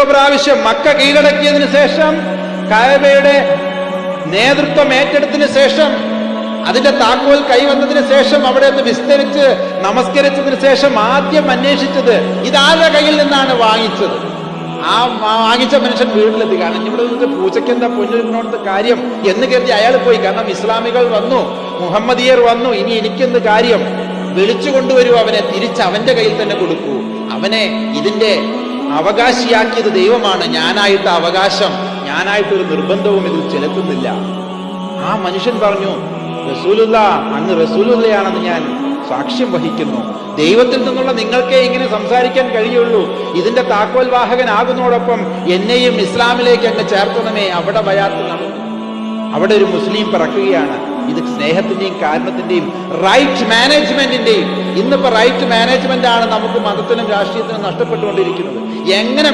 പ്രാവശ്യം മക്ക കീഴടക്കിയതിനു ശേഷം, കഅബയുടെ നേതൃത്വം ഏറ്റെടുത്തതിനു ശേഷം, അതിന്റെ താക്കോൽ കൈവന്നതിന് ശേഷം, അവിടെ നിന്ന് വിസ്തരിച്ച് നമസ്കരിച്ചതിന് ശേഷം ആദ്യം അന്വേഷിച്ചത് ഇതാരുടെ കയ്യിൽ നിന്നാണ് വാങ്ങിച്ചത്. ആ വാങ്ങിച്ച മനുഷ്യൻ വീട്ടിലെത്തി. കാരണം ഇവിടെ നിന്നിട്ട് പൂച്ചയ്ക്ക് എന്താ പൊന്നിനോടത്തെ കാര്യം എന്ന് കരുതി അയാൾ പോയി. കാരണം ഇസ്ലാമികൾ വന്നു, മുഹമ്മദിയർ വന്നു, ഇനി എനിക്കെന്ത് കാര്യം? വിളിച്ചു കൊണ്ടുവരൂ അവനെ, തിരിച്ച് അവന്റെ കയ്യിൽ തന്നെ കൊടുക്കൂ. അവനെ ഇതിന്റെ അവകാശിയാക്കിയത് ദൈവമാണ്. ഞാനായിട്ട് അവകാശം, ഞാനായിട്ടൊരു നിർബന്ധവും ഇതിൽ ചെലുത്തുന്നില്ല. ആ മനുഷ്യൻ പറഞ്ഞു, റസൂലുള്ള, അങ്ങ് റസൂലുള്ളയാണെന്ന് ഞാൻ സാക്ഷ്യം വഹിക്കുന്നു. ദൈവത്തിൽ നിന്നുള്ള നിങ്ങൾക്കേ ഇങ്ങനെ സംസാരിക്കാൻ കഴിയുള്ളൂ. ഇതിന്റെ താക്കോൽ വാഹകനാകുന്നതോടൊപ്പം എന്നെയും ഇസ്ലാമിലേക്ക് അങ്ങ് ചേർത്തണമേ. അവിടെ ബയാത്ത് നടന്നു. അവിടെ ഒരു മുസ്ലിം പിറക്കുകയാണ്. ഇത് സ്നേഹത്തിന്റെയും കാരണത്തിന്റെയും റൈറ്റ് മാനേജ്മെന്റിന്റെയും. ഇന്നിപ്പോ റൈറ്റ് മാനേജ്മെന്റ് ആണ് നമുക്ക് മതത്തിനും രാഷ്ട്രീയത്തിനും നഷ്ടപ്പെട്ടുകൊണ്ടിരിക്കുന്നത്. എങ്ങനെ